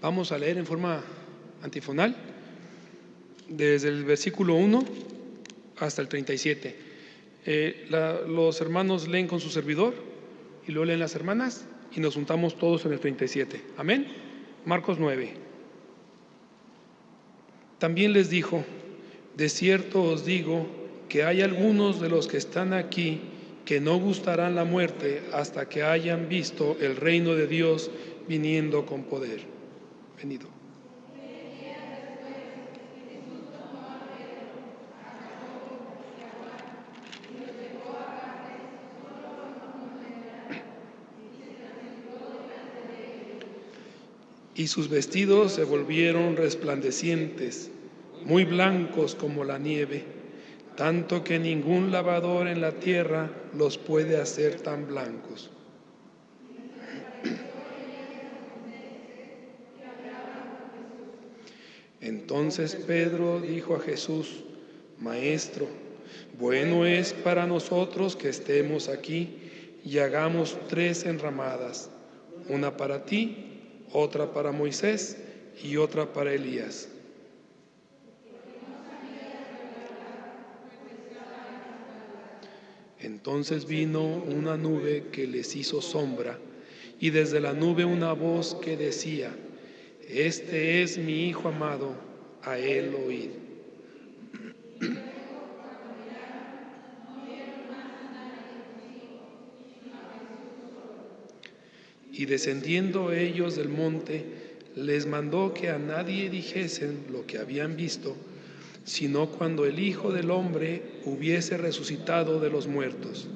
Vamos a leer en forma antifonal desde el versículo 1 hasta el 37. Los hermanos leen con su servidor y luego leen las hermanas y nos juntamos todos en el 37. Amén. Marcos 9. También les dijo: de cierto os digo que hay algunos de los que están aquí que no gustarán la muerte hasta que hayan visto el reino de Dios viniendo con poder. Venido. Y sus vestidos se volvieron resplandecientes, muy blancos como la nieve, tanto que ningún lavador en la tierra los puede hacer tan blancos. Entonces Pedro dijo a Jesús: Maestro, bueno es para nosotros que estemos aquí y hagamos 3 enramadas, una para ti, otra para Moisés y otra para Elías. Entonces vino una nube que les hizo sombra, y desde la nube una voz que decía: Este es mi Hijo amado, a él oíd. Y descendiendo ellos del monte, les mandó que a nadie dijesen lo que habían visto, sino cuando el Hijo del Hombre hubiese resucitado de los muertos.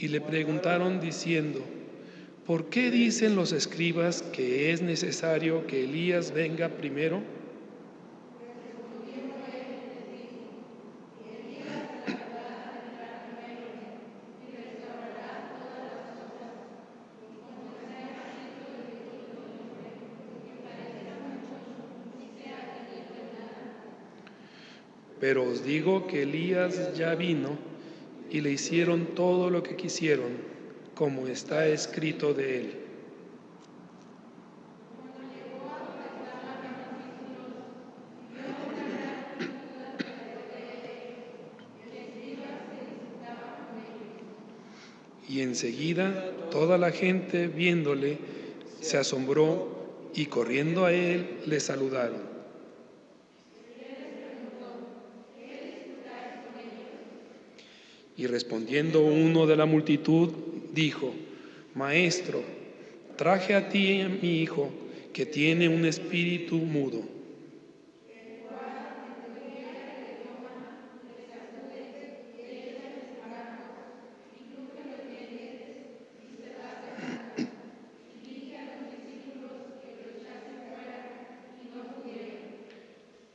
Y le preguntaron diciendo: ¿por qué dicen los escribas que es necesario que Elías venga primero? Pero os digo que Elías ya vino y le hicieron todo lo que quisieron, como está escrito de él. Y enseguida toda la gente, viéndole, se asombró y corriendo a él le saludaron. Y respondiendo uno de la multitud, dijo: Maestro, traje a ti a mi hijo, que tiene un espíritu mudo.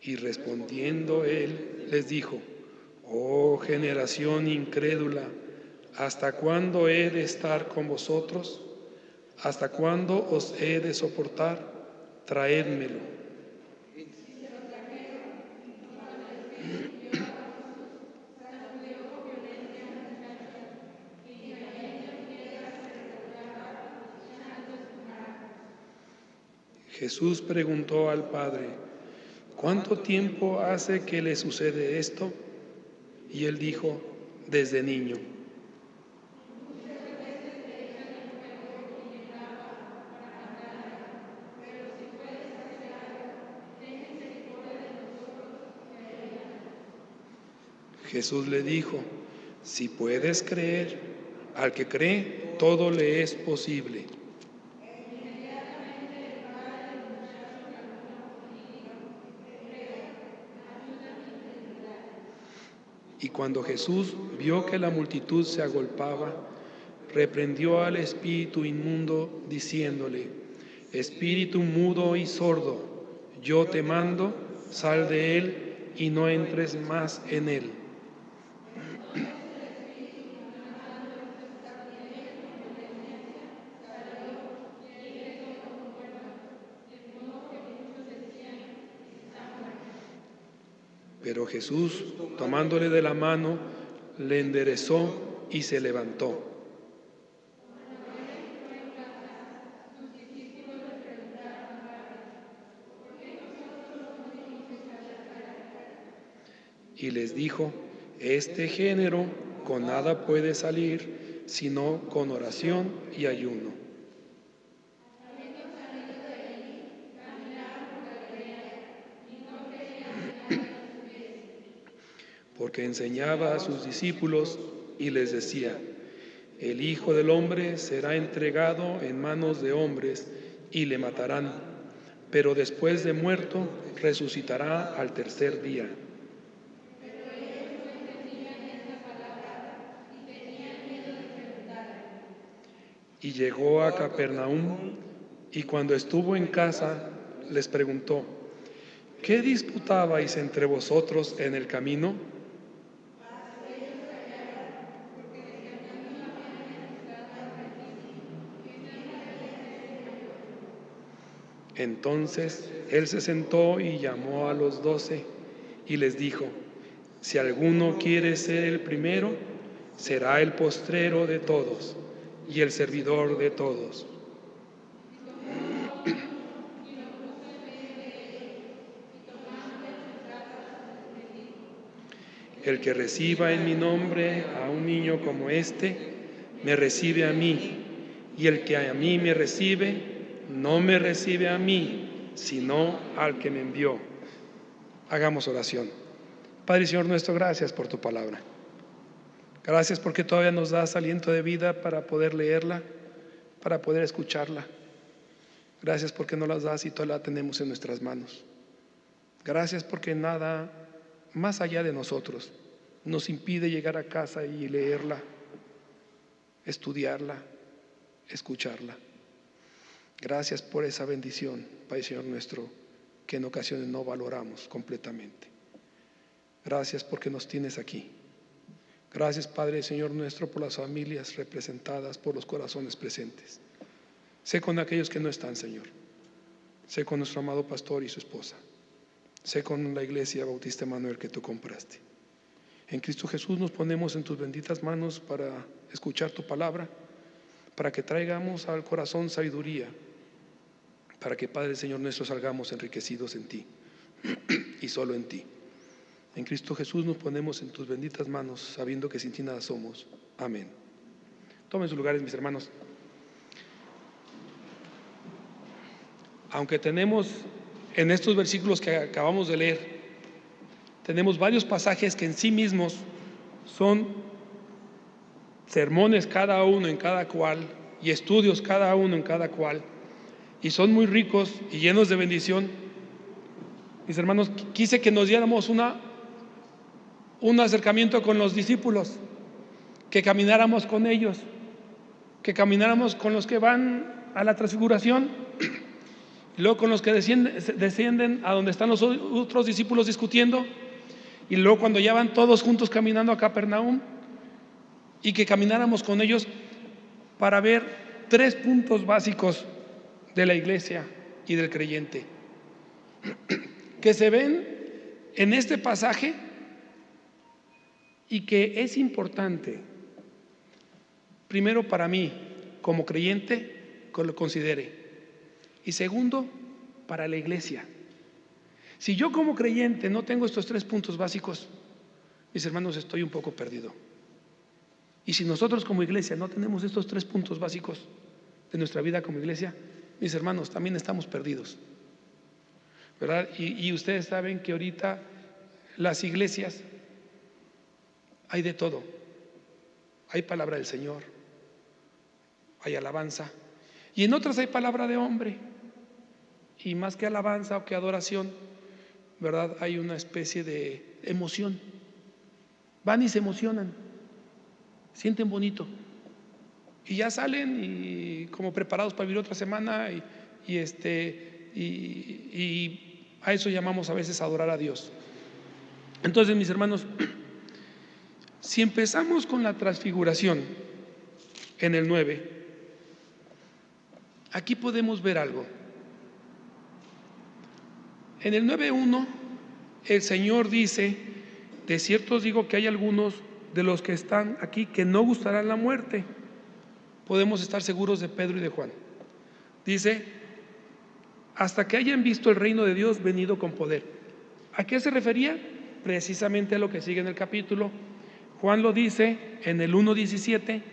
Y respondiendo él, les dijo: Oh generación incrédula, ¿hasta cuándo he de estar con vosotros? ¿Hasta cuándo os he de soportar? Traédmelo. Jesús preguntó al Padre: ¿cuánto tiempo hace que le sucede esto? Y él dijo: desde niño. Jesús le dijo: si puedes creer, al que cree, todo le es posible. Y cuando Jesús vio que la multitud se agolpaba, reprendió al espíritu inmundo, diciéndole: Espíritu mudo y sordo, yo te mando, sal de él y no entres más en él. Pero Jesús, tomándole de la mano, le enderezó y se levantó. Y les dijo: este género con nada puede salir, sino con oración y ayuno. Porque enseñaba a sus discípulos y les decía: el Hijo del Hombre será entregado en manos de hombres y le matarán, pero después de muerto resucitará al tercer día. Y llegó a Capernaum, y cuando estuvo en casa les preguntó: ¿qué disputabais entre vosotros en el camino? Entonces él se sentó y llamó a los 12 y les dijo: si alguno quiere ser el primero, será el postrero de todos y el servidor de todos. El que reciba en mi nombre a un niño como este, me recibe a mí, y el que a mí me recibe, no me recibe a mí, sino al que me envió. Hagamos oración. Padre y Señor nuestro, gracias por tu palabra. Gracias porque todavía nos das aliento de vida para poder leerla, para poder escucharla. Gracias porque nos las das y toda la tenemos en nuestras manos. Gracias porque nada más allá de nosotros nos impide llegar a casa y leerla, estudiarla, escucharla. Gracias por esa bendición, Padre Señor nuestro, que en ocasiones no valoramos completamente. Gracias porque nos tienes aquí. Gracias, Padre Señor nuestro, por las familias representadas, por los corazones presentes. Sé con aquellos que no están, Señor. Sé con nuestro amado pastor y su esposa. Sé con la Iglesia Bautista Emanuel que tú compraste. En Cristo Jesús nos ponemos en tus benditas manos para escuchar tu palabra, para que traigamos al corazón sabiduría, para que, Padre Señor nuestro, salgamos enriquecidos en ti y solo en ti. En Cristo Jesús nos ponemos en tus benditas manos, sabiendo que sin ti nada somos. Amén. Tomen sus lugares, mis hermanos. Aunque tenemos en estos versículos que acabamos de leer, tenemos varios pasajes que en sí mismos son sermones cada uno en cada cual y estudios cada uno en cada cual, y son muy ricos y llenos de bendición. Mis hermanos, quise que nos diéramos un acercamiento con los discípulos, que camináramos con ellos, que camináramos con los que van a la transfiguración, y luego con los que descienden a donde están los otros discípulos discutiendo, y luego cuando ya van todos juntos caminando a Capernaum, y que camináramos con ellos para ver 3 puntos básicos de la iglesia y del creyente, que se ven en este pasaje y que es importante, primero para mí como creyente, que lo considere, y segundo, para la iglesia. Si yo como creyente no tengo estos 3 puntos básicos, mis hermanos, estoy un poco perdido. Y si nosotros como iglesia no tenemos estos 3 puntos básicos de nuestra vida como iglesia, mis hermanos, también estamos perdidos, ¿verdad? Y ustedes saben que ahorita las iglesias hay de todo. Hay palabra del Señor, hay alabanza, y en otras hay palabra de hombre, y más que alabanza o que adoración, ¿verdad? Hay una especie de emoción. Van y se emocionan, sienten bonito, y ya salen y como preparados para vivir otra semana, y a eso llamamos a veces adorar a Dios. Entonces, mis hermanos, si empezamos con la transfiguración en el 9, aquí podemos ver algo. En el 9:1 el Señor dice: de cierto os digo que hay algunos de los que están aquí que no gustarán la muerte. Podemos estar seguros de Pedro y de Juan. Dice, hasta que hayan visto el reino de Dios venido con poder. ¿A qué se refería? Precisamente a lo que sigue en el capítulo. Juan lo dice en el 1:17,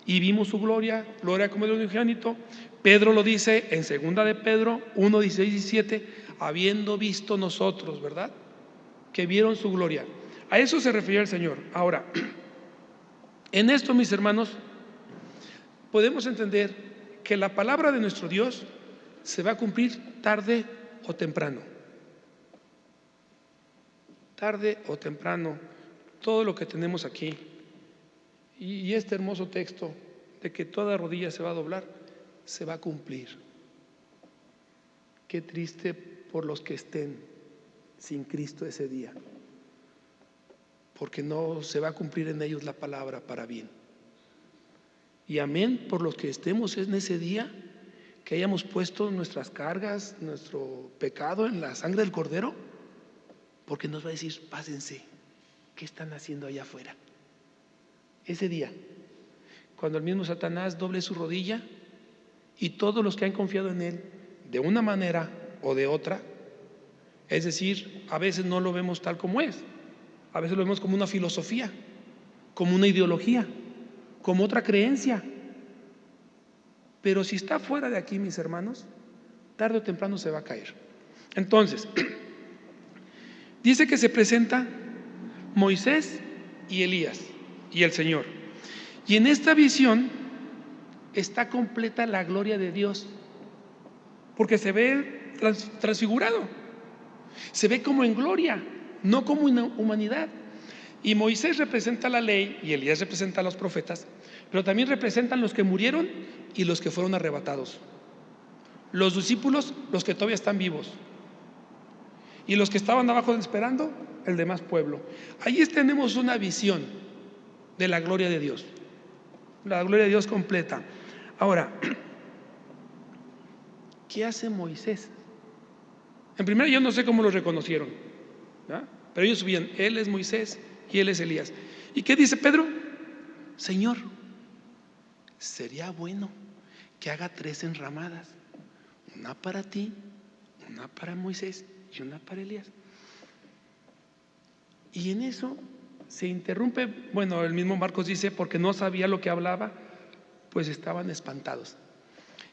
y vimos su gloria, gloria como el unigénito. Pedro lo dice en 2 de Pedro 1:16-17, habiendo visto nosotros, ¿verdad?, que vieron su gloria. A eso se refería el Señor. Ahora, en esto, mis hermanos, podemos entender que la palabra de nuestro Dios se va a cumplir tarde o temprano. Tarde o temprano, todo lo que tenemos aquí y este hermoso texto de que toda rodilla se va a doblar, se va a cumplir. Qué triste por los que estén sin Cristo ese día, porque no se va a cumplir en ellos la palabra para bien. Y amén por los que estemos en ese día, que hayamos puesto nuestras cargas, nuestro pecado en la sangre del Cordero, porque nos va a decir, pásense, ¿qué están haciendo allá afuera? Ese día, cuando el mismo Satanás doble su rodilla y todos los que han confiado en él de una manera o de otra, es decir, a veces no lo vemos tal como es, a veces lo vemos como una filosofía, como una ideología, como otra creencia. Pero si está fuera de aquí, mis hermanos, tarde o temprano se va a caer. Entonces, dice que se presenta Moisés y Elías y el Señor. Y en esta visión está completa la gloria de Dios, porque se ve transfigurado, se ve como en gloria, no como en humanidad. Y Moisés representa la ley y Elías representa a los profetas, pero también representan los que murieron y los que fueron arrebatados. Los discípulos, los que todavía están vivos, y los que estaban abajo esperando, el demás pueblo. Ahí tenemos una visión de la gloria de Dios, la gloria de Dios completa. Ahora, ¿qué hace Moisés? En primer lugar, yo no sé cómo lo reconocieron, ¿verdad? Pero ellos subían, él es Moisés y él es Elías. ¿Y qué dice Pedro? Señor, sería bueno que haga 3 enramadas, una para ti, una para Moisés y una para Elías. Y en eso se interrumpe, bueno, el mismo Marcos dice, porque no sabía lo que hablaba, pues estaban espantados.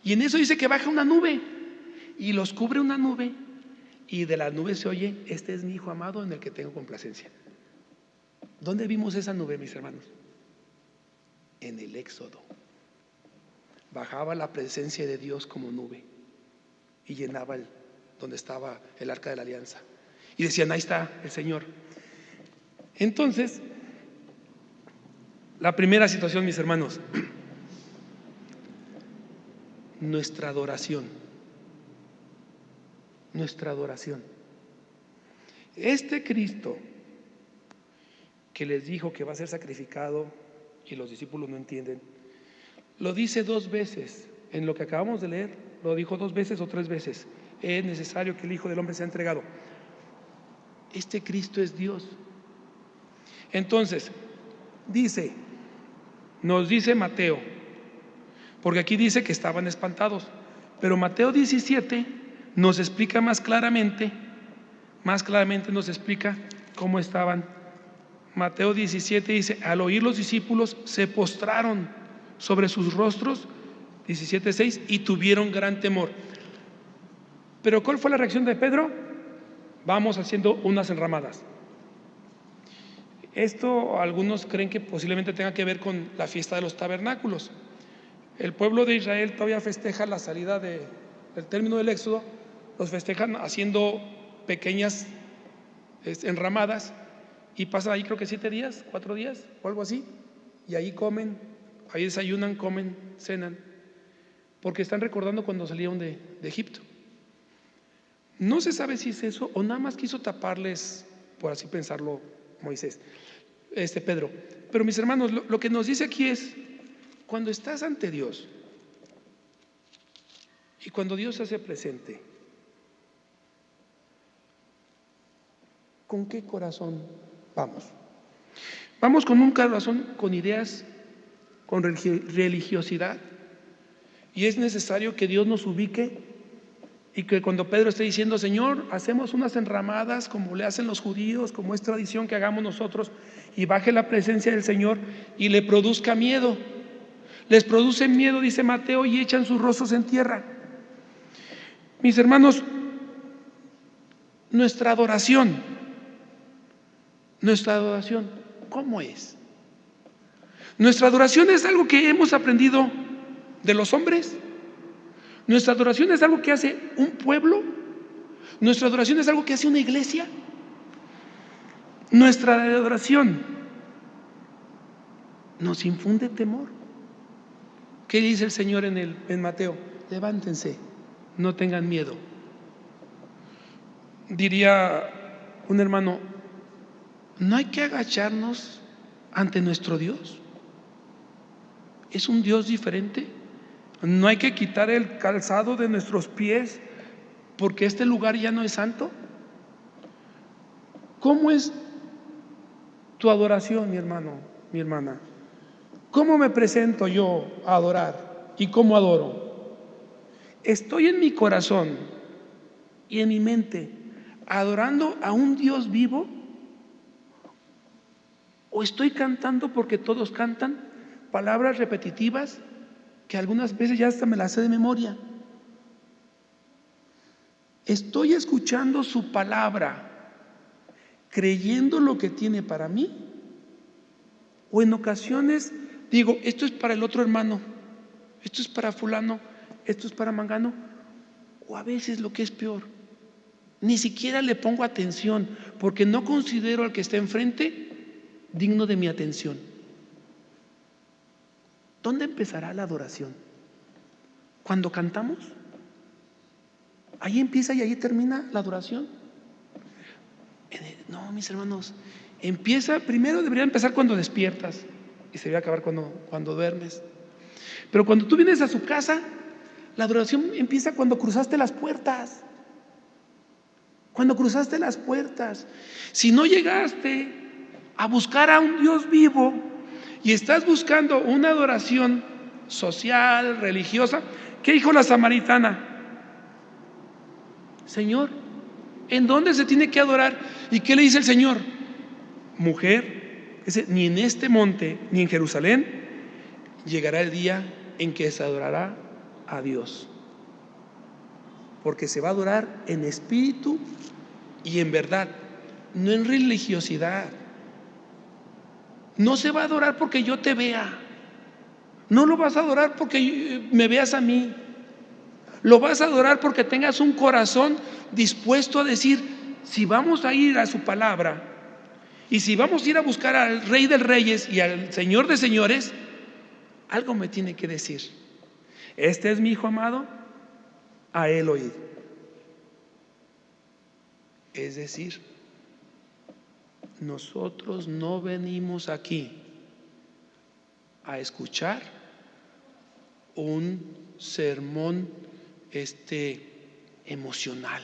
Y en eso dice que baja una nube y los cubre una nube, y de la nube se oye, este es mi hijo amado en el que tengo complacencia. ¿Dónde vimos esa nube, mis hermanos? En el Éxodo. Bajaba la presencia de Dios como nube y llenaba donde estaba el arca de la alianza, y decían, ahí está el Señor. Entonces, la primera situación, mis hermanos, nuestra adoración. Nuestra adoración. Este Cristo que les dijo que va a ser sacrificado y los discípulos no entienden, lo dice 2 veces. En lo que acabamos de leer, lo dijo 2 veces o 3 veces. Es necesario que el Hijo del Hombre sea entregado. Este Cristo es Dios. Entonces, nos dice Mateo, porque aquí dice que estaban espantados, pero Mateo 17 nos explica más claramente nos explica cómo estaban. Mateo 17 dice, al oír los discípulos se postraron sobre sus rostros, 17:6, y tuvieron gran temor. Pero ¿cuál fue la reacción de Pedro? Vamos haciendo unas enramadas. Esto algunos creen que posiblemente tenga que ver con la fiesta de los tabernáculos. El pueblo de Israel todavía festeja la salida del término del Éxodo, los festejan haciendo pequeñas enramadas, y pasan ahí creo que 7 días, 4 días o algo así, y ahí comen, ahí desayunan, comen, cenan, porque están recordando cuando salieron de Egipto. No se sabe si es eso o nada más quiso taparles, por así pensarlo, Moisés, Pedro. Pero mis hermanos, lo que nos dice aquí es, cuando estás ante Dios y cuando Dios se hace presente, ¿con qué corazón vamos? Vamos con un corazón con ideas, con religiosidad, y es necesario que Dios nos ubique y que cuando Pedro esté diciendo: Señor, hacemos unas enramadas como le hacen los judíos, como es tradición que hagamos nosotros, y baje la presencia del Señor y le produzca miedo. Les produce miedo, dice Mateo, y echan sus rostros en tierra. Mis hermanos, nuestra adoración, ¿cómo es? Nuestra adoración es algo que hemos aprendido de los hombres. Nuestra adoración es algo que hace un pueblo. Nuestra adoración es algo que hace una iglesia. Nuestra adoración nos infunde temor. ¿Qué dice el Señor en Mateo? Levántense, no tengan miedo. Diría un hermano: no hay que agacharnos ante nuestro Dios. Es un Dios diferente. No hay que quitar el calzado de nuestros pies porque este lugar ya no es santo. ¿Cómo es tu adoración, mi hermano, mi hermana? ¿Cómo me presento yo a adorar y cómo adoro? ¿Estoy en mi corazón y en mi mente adorando a un Dios vivo? ¿O estoy cantando porque todos cantan palabras repetitivas que algunas veces ya hasta me las sé de memoria? ¿Estoy escuchando su palabra, creyendo lo que tiene para mí? ¿O en ocasiones digo: esto es para el otro hermano, esto es para fulano, esto es para mangano? O a veces, lo que es peor, ni siquiera le pongo atención porque no considero al que está enfrente digno de mi atención. ¿Dónde empezará la adoración? ¿Cuando cantamos? ¿Ahí empieza y ahí termina la adoración? No, mis hermanos, primero debería empezar cuando despiertas y se debería acabar cuando duermes. Pero cuando tú vienes a su casa, la adoración empieza cuando cruzaste las puertas. Cuando cruzaste las puertas. Si no llegaste a buscar a un Dios vivo y estás buscando una adoración social, religiosa, ¿qué dijo la samaritana? Señor, ¿en dónde se tiene que adorar? ¿Y qué le dice el Señor? Mujer, ni en este monte ni en Jerusalén llegará el día en que se adorará a Dios, porque se va a adorar en espíritu y en verdad, no en religiosidad. No se va a adorar porque yo te vea. No lo vas a adorar porque me veas a mí. Lo vas a adorar porque tengas un corazón dispuesto a decir: si vamos a ir a su palabra y si vamos a ir a buscar al Rey de Reyes y al Señor de Señores, algo me tiene que decir. Este es mi Hijo amado, a Él oíd. Es decir, nosotros no venimos aquí a escuchar un sermón emocional.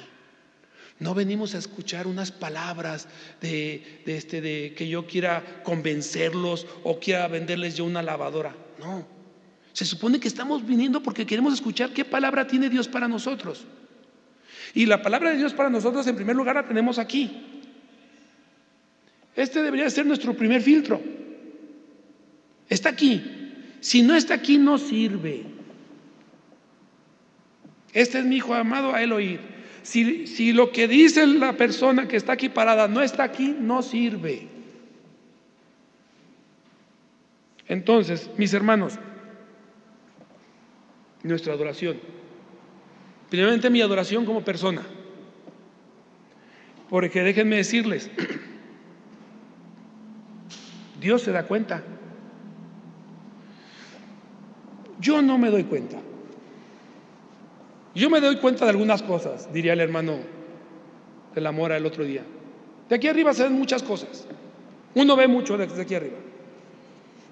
No venimos a escuchar unas palabras de que yo quiera convencerlos o quiera venderles yo una lavadora. No, se supone que estamos viniendo porque queremos escuchar qué palabra tiene Dios para nosotros. Y la palabra de Dios para nosotros, en primer lugar, la tenemos aquí. Este debería ser nuestro primer filtro. Está aquí. Si no está aquí, no sirve. Este es mi Hijo amado, a Él oír. Si lo que dice la persona que está aquí parada no está aquí, no sirve. Entonces, mis hermanos, nuestra adoración, primeramente mi adoración como persona, porque déjenme decirles, Dios se da cuenta. Yo no me doy cuenta. Yo me doy cuenta de algunas cosas, diría el hermano de la Mora el otro día. De aquí arriba se ven muchas cosas. Uno ve mucho desde aquí arriba,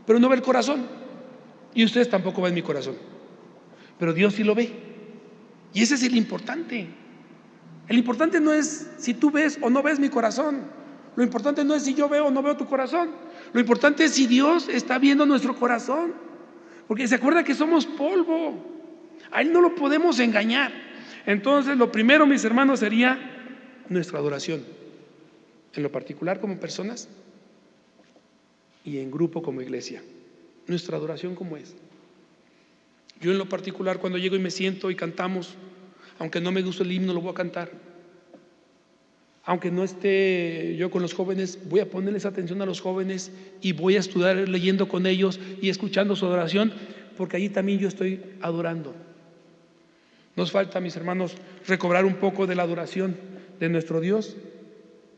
pero no ve el corazón. Y ustedes tampoco ven mi corazón, pero Dios sí lo ve. Y ese es el importante. El importante no es si tú ves o no ves mi corazón. Lo importante no es si yo veo o no veo tu corazón. Lo importante es si Dios está viendo nuestro corazón. Porque se acuerda que somos polvo. A Él no lo podemos engañar. Entonces, lo primero, mis hermanos, sería nuestra adoración. En lo particular como personas y en grupo como iglesia. Nuestra adoración, ¿cómo es? Yo en lo particular, cuando llego y me siento y cantamos, aunque no me guste el himno, lo voy a cantar. Aunque no esté yo con los jóvenes, voy a ponerles atención a los jóvenes y voy a estudiar leyendo con ellos y escuchando su adoración, porque allí también yo estoy adorando. Nos falta, mis hermanos, recobrar un poco de la adoración de nuestro Dios,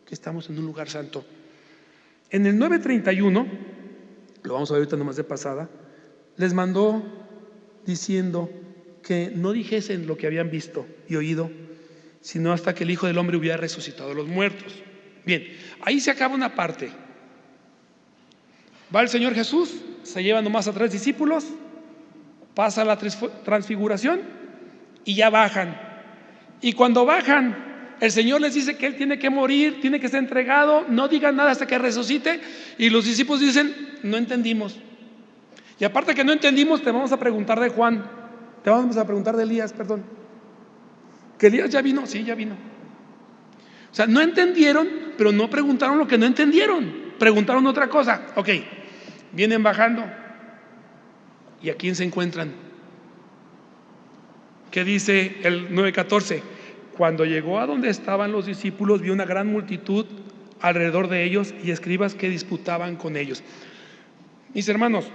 que estamos en un lugar santo. En el 9:31, lo vamos a ver ahorita nomás de pasada, les mandó diciendo que no dijesen lo que habían visto y oído, sino hasta que el Hijo del Hombre hubiera resucitado de los muertos. Bien, ahí se acaba una parte. Va el Señor Jesús, se lleva nomás a 3 discípulos, pasa la transfiguración y ya bajan. Y cuando bajan, el Señor les dice que Él tiene que morir, tiene que ser entregado, no digan nada hasta que resucite. Y los discípulos dicen: no entendimos. Y aparte que no entendimos, te vamos a preguntar de Juan, te vamos a preguntar de Elías, perdón. ¿Que Elías ya vino? Sí, ya vino. O sea, no entendieron, pero no preguntaron lo que no entendieron. Preguntaron otra cosa. Ok, vienen bajando. ¿Y a quién se encuentran? ¿Qué dice el 9:14? Cuando llegó a donde estaban los discípulos, vio una gran multitud alrededor de ellos y escribas que disputaban con ellos. Mis hermanos,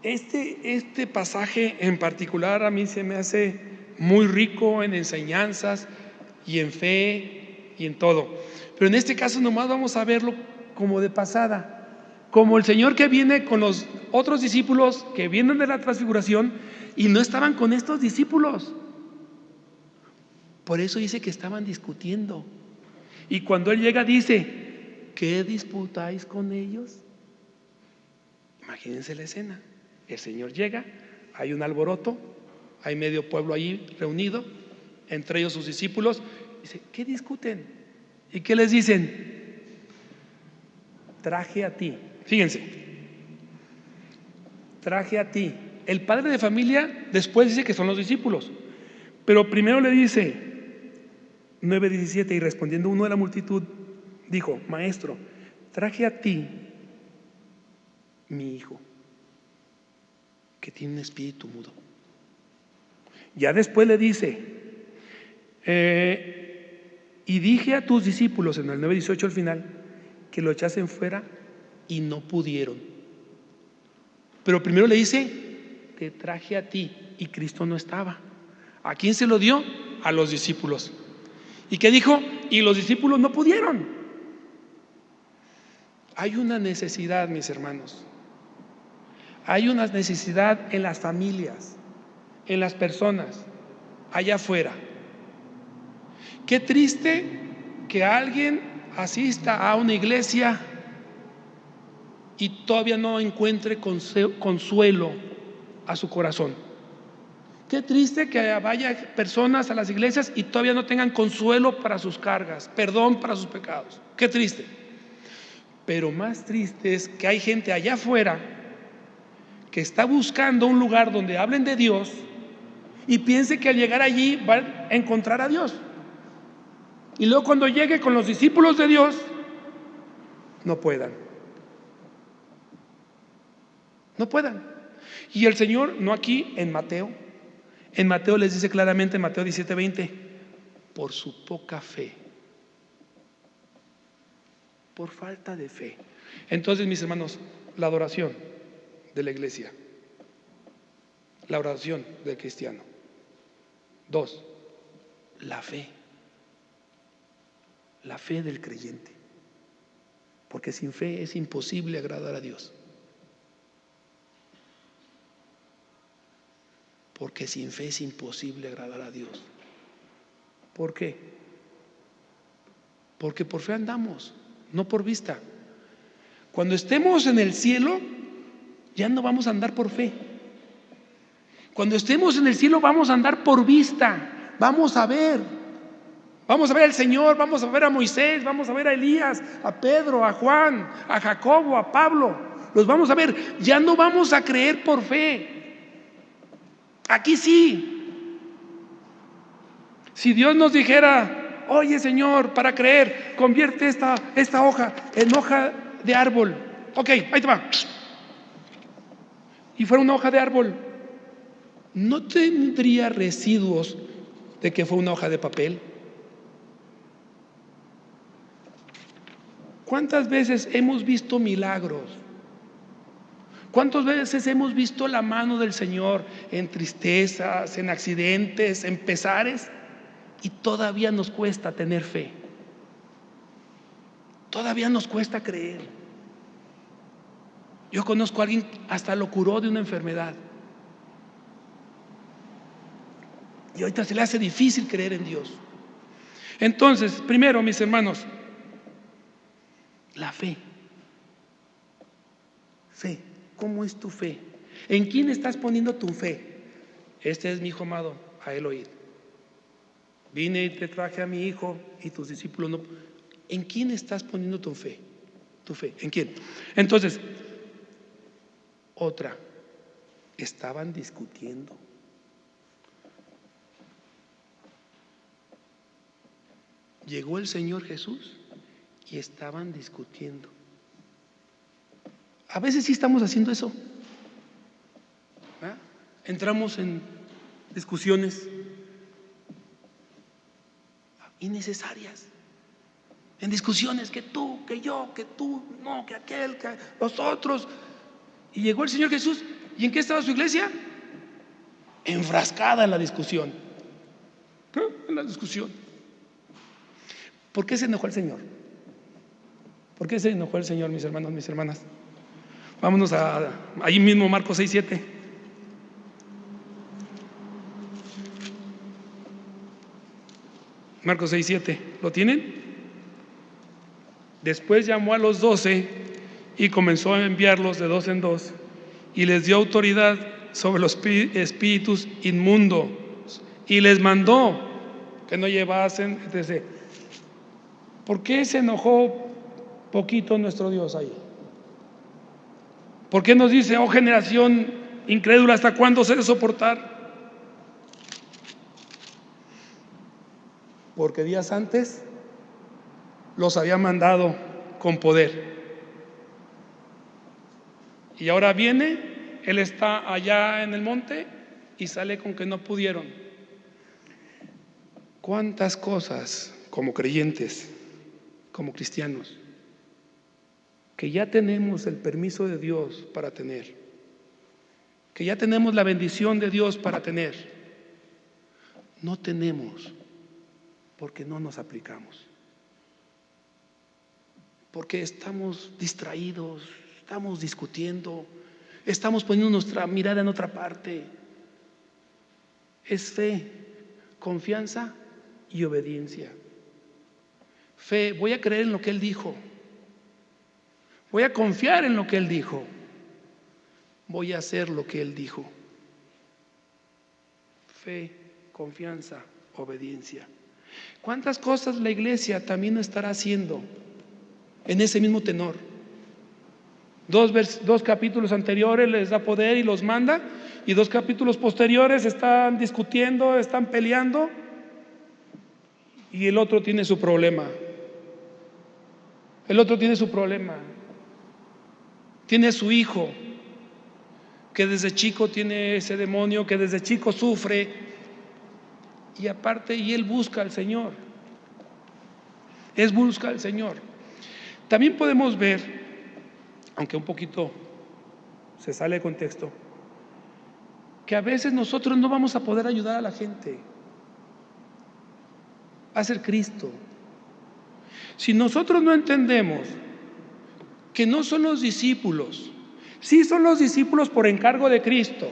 este pasaje en particular a mí se me hace muy rico en enseñanzas y en fe y en todo. Pero en este caso nomás vamos a verlo como de pasada, como el Señor que viene con los otros discípulos que vienen de la transfiguración y no estaban con estos discípulos. Por eso dice que estaban discutiendo. Y cuando Él llega dice: ¿qué disputáis con ellos? Imagínense la escena. El Señor llega, hay un alboroto, hay medio pueblo allí reunido, entre ellos sus discípulos. Dice: ¿qué discuten? ¿Y qué les dicen? Traje a ti. Fíjense, traje a ti. El padre de familia después dice que son los discípulos, pero primero le dice, 9:17, y respondiendo uno de la multitud, dijo: Maestro, traje a ti mi hijo, que tiene un espíritu mudo. Ya después le dice, y dije a tus discípulos, en el 9:18 al final, que lo echasen fuera y no pudieron. Pero primero le dice: te traje a ti, y Cristo no estaba. ¿A quién se lo dio? A los discípulos. ¿Y qué dijo? Y los discípulos no pudieron. Hay una necesidad, mis hermanos. Hay una necesidad en las familias, en las personas, allá afuera. Qué triste que alguien asista a una iglesia y todavía no encuentre consuelo a su corazón. Qué triste que vaya personas a las iglesias y todavía no tengan consuelo para sus cargas, perdón para sus pecados. Qué triste. Pero más triste es que hay gente allá afuera que está buscando un lugar donde hablen de Dios y piense que al llegar allí va a encontrar a Dios. Y luego cuando llegue con los discípulos de Dios, no puedan. No puedan. Y el Señor, no aquí, en Mateo les dice claramente, en Mateo 17:20, por su poca fe, por falta de fe. Entonces, mis hermanos, la adoración de la iglesia, la oración del cristiano. 2, la fe del creyente, porque sin fe es imposible agradar a Dios. Porque sin fe es imposible agradar a Dios. ¿Por qué? Porque por fe andamos, no por vista. Cuando estemos en el cielo, ya no vamos a andar por fe. Cuando estemos en el cielo vamos a andar por vista, vamos a ver, Vamos a ver al Señor, vamos a ver a Moisés, vamos a ver a Elías, a Pedro, a Juan, a Jacobo, a Pablo. Los vamos a ver. Ya no vamos a creer por fe. Aquí sí. Si Dios nos dijera: oye, Señor, para creer, convierte esta hoja en hoja de árbol. Ok, ahí te va. Y fuera una hoja de árbol, ¿no tendría residuos de que fue una hoja de papel? ¿Cuántas veces hemos visto milagros? ¿Cuántas veces hemos visto la mano del Señor en tristezas, en accidentes, en pesares? Y todavía nos cuesta tener fe. Todavía nos cuesta creer. Yo conozco a alguien, hasta lo curó de una enfermedad. Y ahorita se le hace difícil creer en Dios. Entonces, primero, mis hermanos, la fe. Fe. ¿Cómo es tu fe? ¿En quién estás poniendo tu fe? Este es mi hijo amado, a él oíd. Vine y te traje a mi hijo y tus discípulos no. ¿En quién estás poniendo tu fe? Tu fe, ¿en quién? Entonces, otra, estaban discutiendo. Llegó el Señor Jesús y estaban discutiendo. A veces sí estamos haciendo eso. Entramos en discusiones innecesarias, en discusiones que tú, que yo, que tú, no, que aquel, que los otros. Y llegó el Señor Jesús, ¿y en qué estaba su iglesia? Enfrascada en la discusión. En la discusión. ¿Por qué se enojó el Señor? ¿Por qué se enojó el Señor, mis hermanos, mis hermanas? Vámonos ahí mismo, Marcos 6:7. Marcos 6:7, ¿lo tienen? Después llamó a los 12 y comenzó a enviarlos de dos en dos y les dio autoridad sobre los espíritus inmundos y les mandó que no llevasen, etc. ¿Por qué se enojó poquito nuestro Dios ahí? ¿Por qué nos dice: oh generación incrédula, hasta cuándo se de soportar? Porque días antes los había mandado con poder. Y ahora viene, Él está allá en el monte y sale con que no pudieron. ¿Cuántas cosas como creyentes, como cristianos, que ya tenemos el permiso de Dios para tener, que ya tenemos la bendición de Dios para tener, no tenemos porque no nos aplicamos? Porque estamos distraídos, estamos discutiendo, estamos poniendo nuestra mirada en otra parte. Es fe, confianza y obediencia. Fe, voy a creer en lo que Él dijo. Voy a confiar en lo que Él dijo. Voy a hacer lo que Él dijo. Fe, confianza, obediencia. ¿Cuántas cosas la iglesia también estará haciendo en ese mismo tenor? Dos capítulos anteriores les da poder y los manda, y 2 capítulos posteriores están discutiendo, están peleando, y el otro tiene su problema. El otro tiene su problema. Tiene a su hijo que desde chico tiene ese demonio, que desde chico sufre, y aparte, y él busca al Señor. Él busca al Señor. También podemos ver, aunque un poquito se sale de contexto, que a veces nosotros no vamos a poder ayudar a la gente a ser Cristo. Si nosotros no entendemos que no son los discípulos, sí son los discípulos por encargo de Cristo,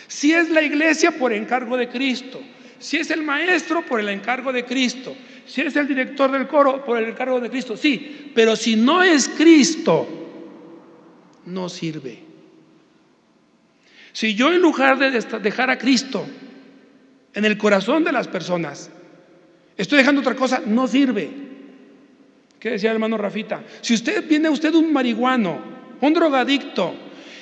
sí es la iglesia por encargo de Cristo, sí es el maestro por el encargo de Cristo, sí es el director del coro por el encargo de Cristo, sí, pero si no es Cristo, no sirve. Si yo, en lugar de dejar a Cristo en el corazón de las personas, estoy dejando otra cosa, no sirve. ¿Qué decía el hermano Rafita? Si viene usted un marihuano, un drogadicto,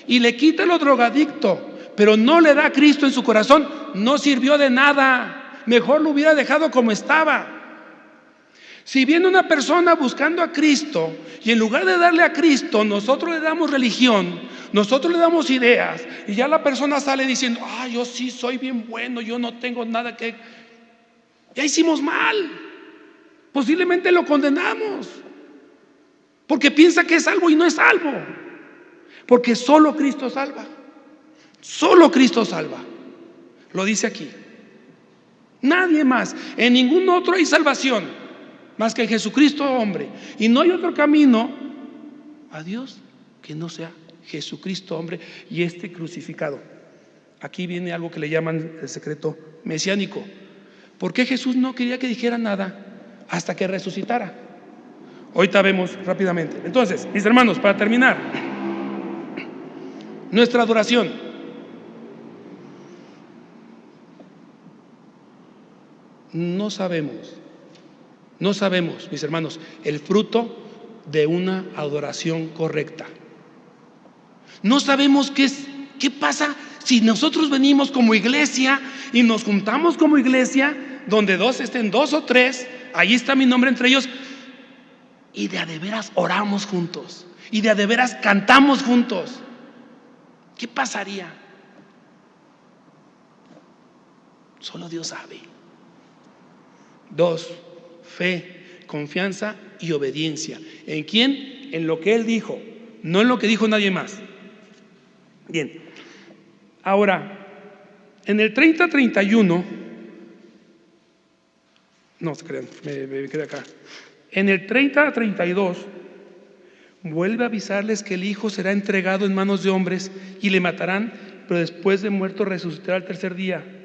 y le quita lo drogadicto, pero no le da a Cristo en su corazón, no sirvió de nada. Mejor lo hubiera dejado como estaba. Si viene una persona buscando a Cristo y en lugar de darle a Cristo, nosotros le damos religión, nosotros le damos ideas, y ya la persona sale diciendo: yo sí soy bien bueno, yo no tengo nada que... Ya hicimos mal. Posiblemente lo condenamos porque piensa que es salvo y no es salvo, porque solo Cristo salva. Solo Cristo salva. Lo dice aquí. Nadie más. En ningún otro hay salvación más que en Jesucristo hombre. Y no hay otro camino a Dios que no sea Jesucristo hombre y crucificado. Aquí viene algo que le llaman el secreto mesiánico. ¿Por qué Jesús no quería que dijera nada hasta que resucitara? Ahorita vemos rápidamente. Entonces, mis hermanos, para terminar, nuestra adoración. No sabemos, mis hermanos, el fruto de una adoración correcta. No sabemos qué pasa si nosotros venimos como iglesia y nos juntamos como iglesia, donde estén dos o tres, ahí está mi nombre entre ellos, y de a de veras oramos juntos, y de a de veras cantamos juntos. ¿Qué pasaría? Solo Dios sabe. 2, fe, confianza y obediencia. ¿En quién? En lo que Él dijo, no en lo que dijo nadie más. Bien, ahora, en el 30-31, no se crean, me quedé acá. En el 30-32, vuelve a avisarles que el Hijo será entregado en manos de hombres y le matarán, pero después de muerto resucitará al tercer día.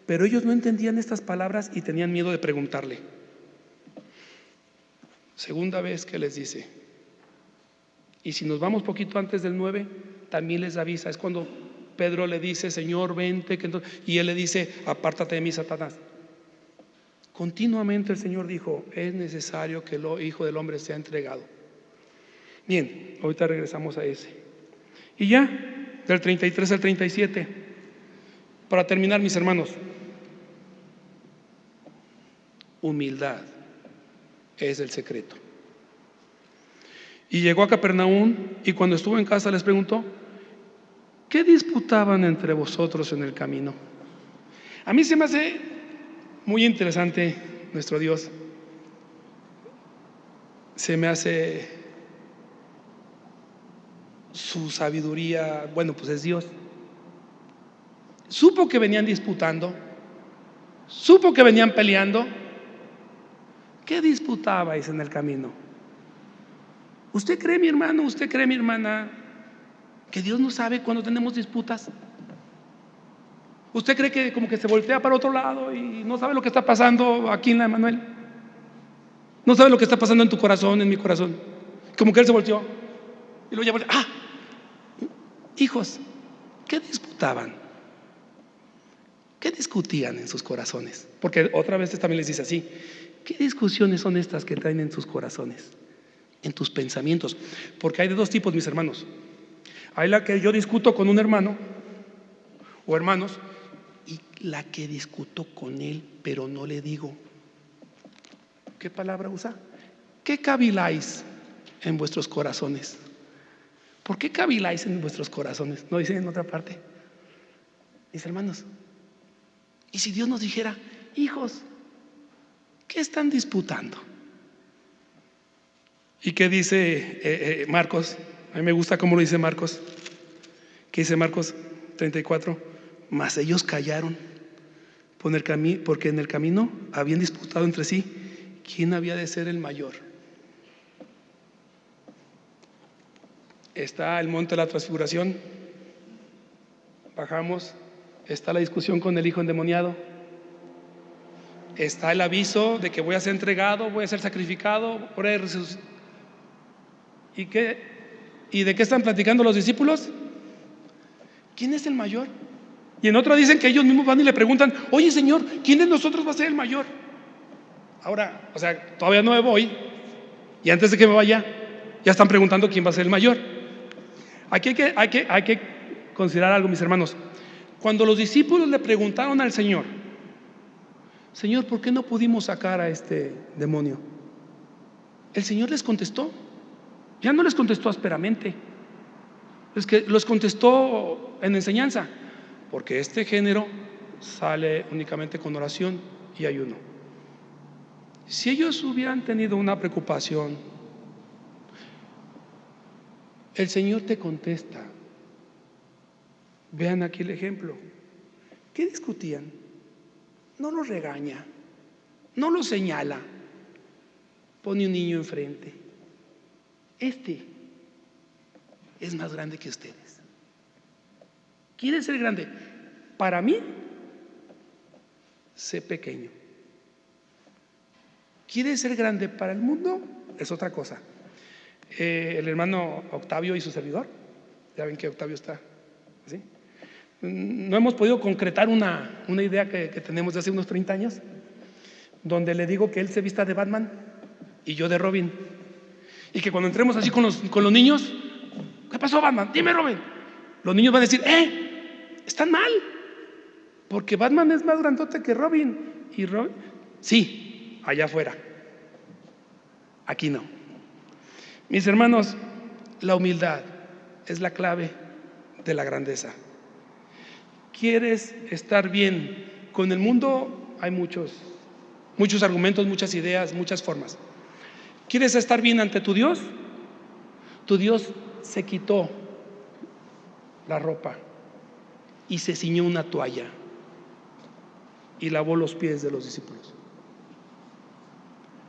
Pero ellos no entendían estas palabras y tenían miedo de preguntarle. Segunda vez que les dice. Y si nos vamos poquito antes del 9, también les avisa. Es cuando Pedro le dice: Señor, vente. Y él le dice: apártate de mí, Satanás. Continuamente el Señor dijo: es necesario que el Hijo del Hombre sea entregado. Bien, ahorita regresamos a ese. Y ya, del 33 al 37, para terminar, mis hermanos, humildad es el secreto. Y llegó a Capernaum, y cuando estuvo en casa les preguntó: ¿qué disputaban entre vosotros en el camino? A mí se me hace muy interesante nuestro Dios. Se me hace su sabiduría. Bueno, pues es Dios. Supo que venían disputando, supo que venían peleando. ¿Qué disputabais en el camino? ¿Usted cree, mi hermano, usted cree, mi hermana, que Dios no sabe cuando tenemos disputas? ¿Usted cree que como que se voltea para otro lado y no sabe lo que está pasando aquí en la Emanuel? ¿No sabe lo que está pasando en tu corazón, en mi corazón? Como que Él se volteó y luego ya volteó. Hijos, ¿qué disputaban? ¿Qué discutían en sus corazones? Porque otra vez también les dice así: ¿qué discusiones son estas que traen en sus corazones? En tus pensamientos. Porque hay de dos tipos, mis hermanos. Hay la que yo discuto con un hermano o hermanos, y la que discuto con él pero no le digo. ¿Qué palabra usa? ¿Qué caviláis en vuestros corazones? ¿Por qué caviláis en vuestros corazones? ¿No dicen en otra parte? Mis hermanos, y si Dios nos dijera: hijos, ¿qué están disputando? ¿Y qué dice Marcos? A mí me gusta cómo lo dice Marcos. ¿Qué dice Marcos 34? Mas ellos callaron, porque en el camino habían disputado entre sí quién había de ser el mayor. Está el monte de la transfiguración, bajamos, está la discusión con el hijo endemoniado, está el aviso de que voy a ser entregado, voy a ser sacrificado, por ahí resucitar. ¿Y de qué están platicando los discípulos? ¿Quién es el mayor? Y en otra dicen que ellos mismos van y le preguntan: oye, Señor, ¿quién de nosotros va a ser el mayor? Ahora, o sea, todavía no me voy, y antes de que me vaya, ya están preguntando quién va a ser el mayor. Aquí hay que considerar algo, mis hermanos. Cuando los discípulos le preguntaron al Señor, Señor, ¿por qué no pudimos sacar a este demonio? El Señor les contestó. Ya no les contestó ásperamente, es que los contestó en enseñanza, porque este género sale únicamente con oración y ayuno. Si ellos hubieran tenido una preocupación, el Señor te contesta. Vean aquí el ejemplo. ¿Qué discutían? No los regaña, no los señala, pone un niño enfrente. Este es más grande que ustedes. ¿Quiere ser grande? Para mí, sé pequeño. ¿Quiere ser grande para el mundo? Es otra cosa. El hermano Octavio y su servidor, ya ven que Octavio está, ¿sí? No hemos podido concretar una idea que tenemos de hace unos 30 años, donde le digo que él se vista de Batman y yo de Robin, y que cuando entremos así con los niños, ¿qué pasó, Batman? Dime, Robin. Los niños van a decir, están mal, porque Batman es más grandote que Robin. Y Robin, sí, allá afuera, aquí no. Mis hermanos, la humildad es la clave de la grandeza. ¿Quieres estar bien con el mundo? Hay muchos argumentos, muchas ideas, muchas formas. ¿Quieres estar bien ante tu Dios? Tu Dios se quitó la ropa y se ciñó una toalla y lavó los pies de los discípulos.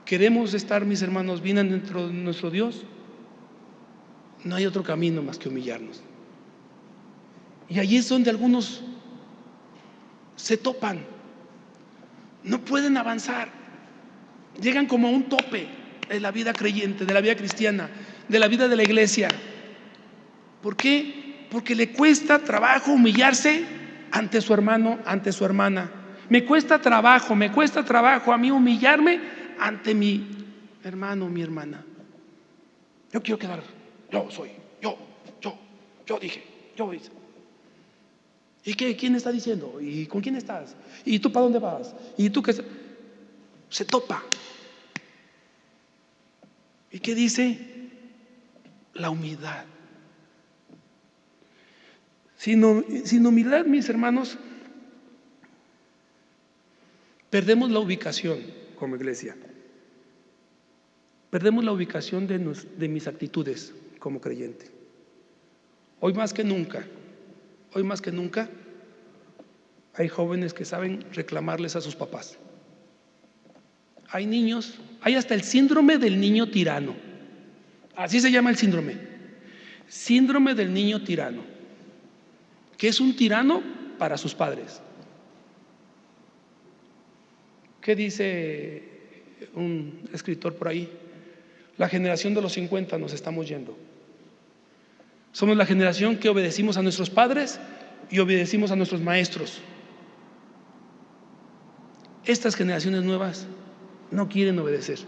¿Queremos estar, mis hermanos, bien dentro de nuestro Dios? No hay otro camino más que humillarnos. Y allí es donde algunos se topan, no pueden avanzar, llegan como a un tope de la vida creyente, de la vida cristiana, de la vida de la iglesia. ¿Por qué? Porque le cuesta trabajo humillarse ante su hermano, ante su hermana. Me cuesta trabajo a mí humillarme ante mi hermano, mi hermana. Yo quiero quedar, yo dije, yo hice. ¿Y qué? ¿Quién está diciendo? ¿Y con quién estás? ¿Y tú para dónde vas? ¿Y tú qué? Se topa. ¿Y qué dice? La humildad. Sin humildad, mis hermanos, perdemos la ubicación como iglesia. Perdemos la ubicación de mis actitudes como creyente. Hoy más que nunca, hay jóvenes que saben reclamarles a sus papás. Hay niños, hay hasta el síndrome del niño tirano. Así se llama el síndrome. Síndrome del niño tirano, que es un tirano para sus padres. ¿Qué dice un escritor por ahí? La generación de los 50 nos estamos yendo. Somos la generación que obedecimos a nuestros padres y obedecimos a nuestros maestros. Estas generaciones nuevas no quieren obedecer.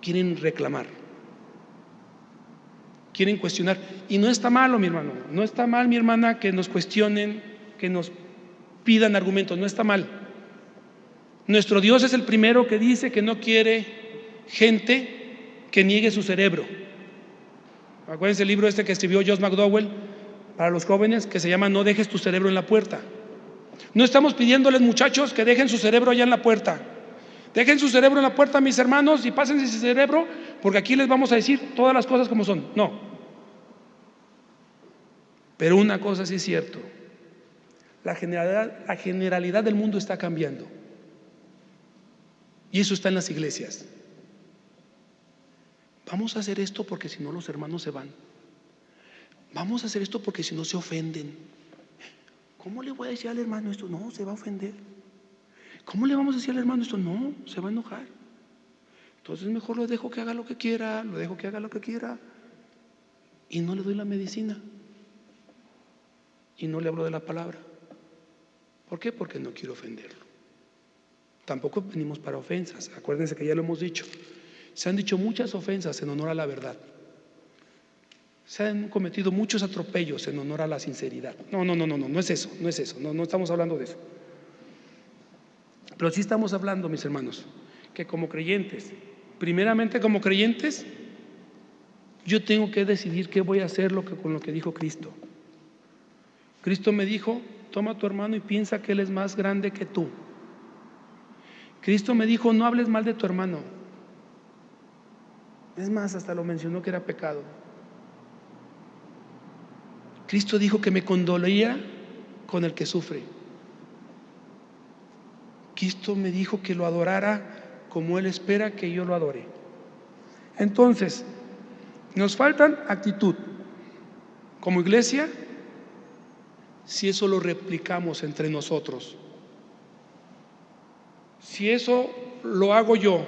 Quieren reclamar. Quieren cuestionar. Y no está malo, mi hermano. No está mal, mi hermana, que nos cuestionen, que nos pidan argumentos. No está mal. Nuestro Dios es el primero que dice que no quiere gente que niegue su cerebro. Acuérdense el libro que escribió Josh McDowell para los jóvenes, que se llama No dejes tu cerebro en la puerta. No estamos pidiéndoles, muchachos, que dejen su cerebro allá en la puerta. Dejen su cerebro en la puerta, mis hermanos, y pásense ese cerebro, porque aquí les vamos a decir todas las cosas como son. No. Pero una cosa sí es cierto: la generalidad del mundo está cambiando. Y eso está en las iglesias. Vamos a hacer esto porque si no los hermanos se van. Vamos a hacer esto porque si no se ofenden. ¿Cómo le voy a decir al hermano esto? No, se va a ofender. ¿Cómo le vamos a decir al hermano esto? No, se va a enojar. Entonces mejor lo dejo que haga lo que quiera, y no le doy la medicina y no le hablo de la palabra. ¿Por qué? Porque no quiero ofenderlo. Tampoco venimos para ofensas. Acuérdense que ya lo hemos dicho. Se han dicho muchas ofensas en honor a la verdad. Se han cometido muchos atropellos en honor a la sinceridad. No es eso, no estamos hablando de eso. Pero sí estamos hablando, mis hermanos, que como creyentes, primeramente como creyentes, yo tengo que decidir qué voy a hacer con lo que dijo Cristo. Cristo me dijo: toma a tu hermano y piensa que él es más grande que tú. Cristo me dijo: no hables mal de tu hermano. Es más, hasta lo mencionó que era pecado. Cristo dijo que me condolía con el que sufre. Cristo me dijo que lo adorara como Él espera que yo lo adore. Entonces, nos faltan actitud como iglesia si eso lo replicamos entre nosotros. Si eso lo hago yo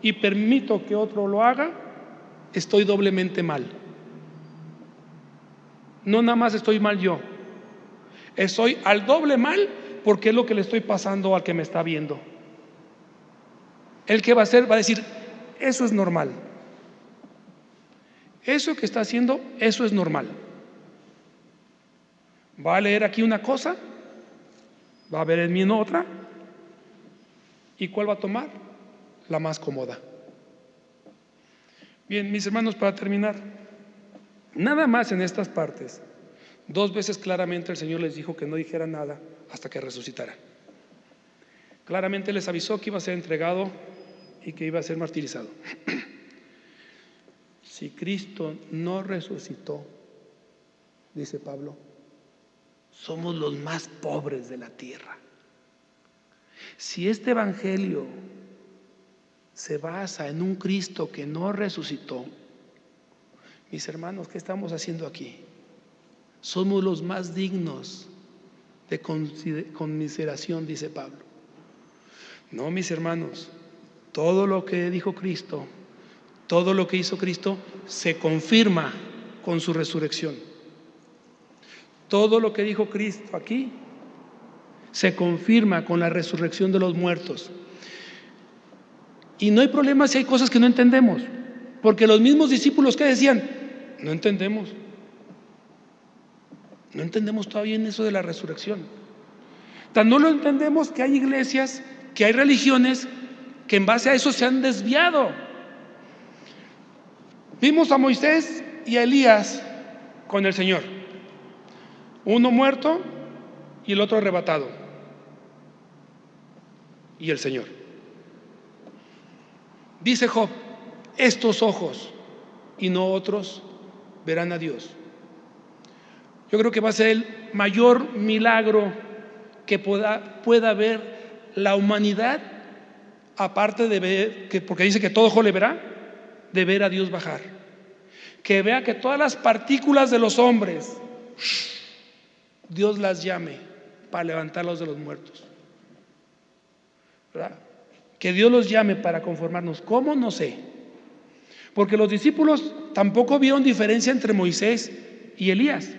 y permito que otro lo haga, estoy doblemente mal. No nada más estoy mal yo, estoy al doble mal, porque es lo que le estoy pasando al que me está viendo. El que va a hacer, va a decir: eso es normal. Eso que está haciendo, eso es normal. Va a leer aquí una cosa, va a ver en mí en otra. ¿Y cuál va a tomar? La más cómoda. Bien, mis hermanos, para terminar, nada más en estas partes, 2 veces claramente el Señor les dijo que no dijera nada hasta que resucitara. Claramente les avisó que iba a ser entregado y que iba a ser martirizado. Si Cristo no resucitó, dice Pablo, somos los más pobres de la tierra. Si este evangelio se basa en un Cristo que no resucitó, mis hermanos, ¿qué estamos haciendo aquí? Somos los más dignos de conmiseración, dice Pablo. No, mis hermanos, todo lo que dijo Cristo, todo lo que hizo Cristo se confirma con su resurrección. Todo lo que dijo Cristo aquí se confirma con la resurrección de los muertos. Y no hay problema si hay cosas que no entendemos, porque los mismos discípulos que decían: no entendemos todavía en eso de la resurrección. Tan no lo entendemos que hay iglesias, que hay religiones que en base a eso se han desviado. Vimos a Moisés y a Elías con el Señor, uno muerto y el otro arrebatado, y el Señor. Dice Job: estos ojos y no otros verán a Dios. Yo creo que va a ser el mayor milagro que pueda ver la humanidad, aparte de ver, porque dice que todo ojo le verá, de ver a Dios bajar. Que vea que todas las partículas de los hombres, Dios las llame para levantarlos de los muertos, ¿verdad? Que Dios los llame para conformarnos. ¿Cómo? No sé. Porque los discípulos tampoco vieron diferencia entre Moisés y Elías.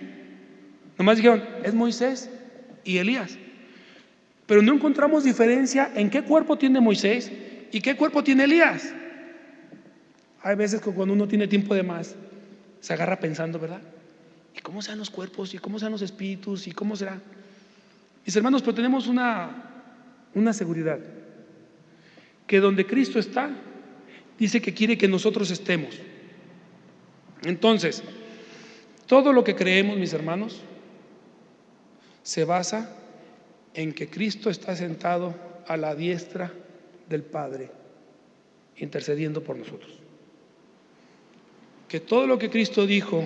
Nomás dijeron: es Moisés y Elías. Pero no encontramos diferencia en qué cuerpo tiene Moisés y qué cuerpo tiene Elías. Hay veces que cuando uno tiene tiempo de más, se agarra pensando, ¿verdad? ¿Y cómo serán los cuerpos? ¿Y cómo serán los espíritus? ¿Y cómo será? Mis hermanos, pero tenemos una seguridad, que donde Cristo está, dice que quiere que nosotros estemos. Entonces, todo lo que creemos, mis hermanos, se basa en que Cristo está sentado a la diestra del Padre, intercediendo por nosotros. Que todo lo que Cristo dijo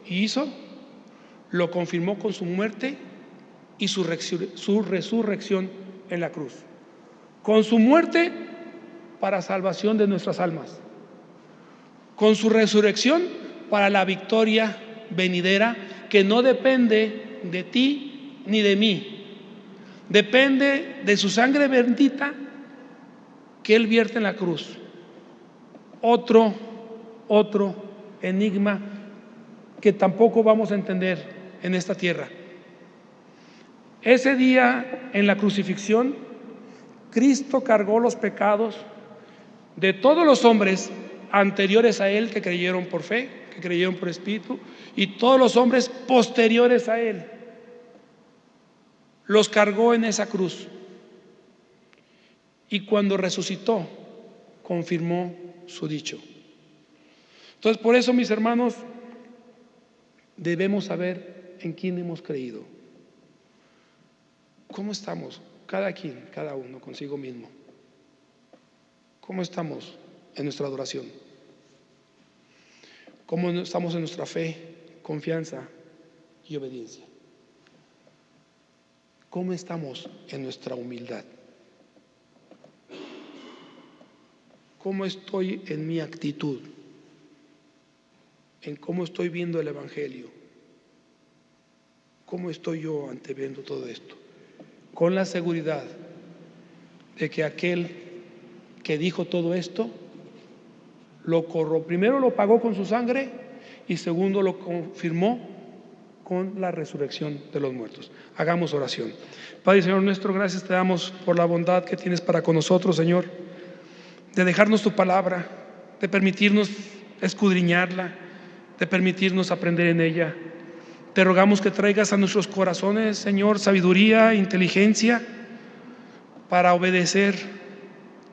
y hizo, lo confirmó con su muerte y su resurrección en la cruz. Con su muerte para salvación de nuestras almas, con su resurrección para la victoria venidera, que no depende de ti ni de mí, depende de su sangre bendita que Él vierte en la cruz. Otro enigma que tampoco vamos a entender en esta tierra. Ese día en la crucifixión, Cristo cargó los pecados de todos los hombres anteriores a Él que creyeron por fe, que creyeron por Espíritu, y todos los hombres posteriores a Él. Los cargó en esa cruz. Y cuando resucitó, confirmó su dicho. Entonces, por eso, mis hermanos, debemos saber en quién hemos creído. ¿Cómo estamos? Cada quien, cada uno consigo mismo. ¿Cómo estamos en nuestra adoración? ¿Cómo estamos en nuestra fe, confianza y obediencia? ¿Cómo estamos en nuestra humildad? ¿Cómo estoy en mi actitud? ¿En cómo estoy viendo el Evangelio? ¿Cómo estoy yo anteviendo todo esto? Con la seguridad de que aquel que dijo todo esto, primero lo pagó con su sangre y segundo lo confirmó con la resurrección de los muertos. Hagamos oración. Padre y Señor nuestro, gracias te damos por la bondad que tienes para con nosotros, Señor, de dejarnos tu palabra, de permitirnos escudriñarla, de permitirnos aprender en ella. Te rogamos que traigas a nuestros corazones, Señor, sabiduría, inteligencia para obedecer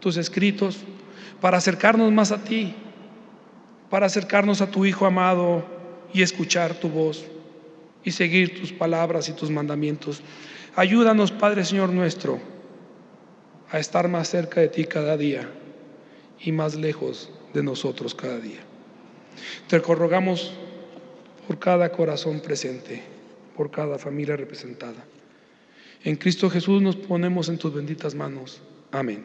tus escritos, para acercarnos más a ti, para acercarnos a tu Hijo amado y escuchar tu voz y seguir tus palabras y tus mandamientos. Ayúdanos, Padre Señor nuestro, a estar más cerca de ti cada día y más lejos de nosotros cada día. Te rogamos por cada corazón presente, por cada familia representada. En Cristo Jesús nos ponemos en tus benditas manos. Amén.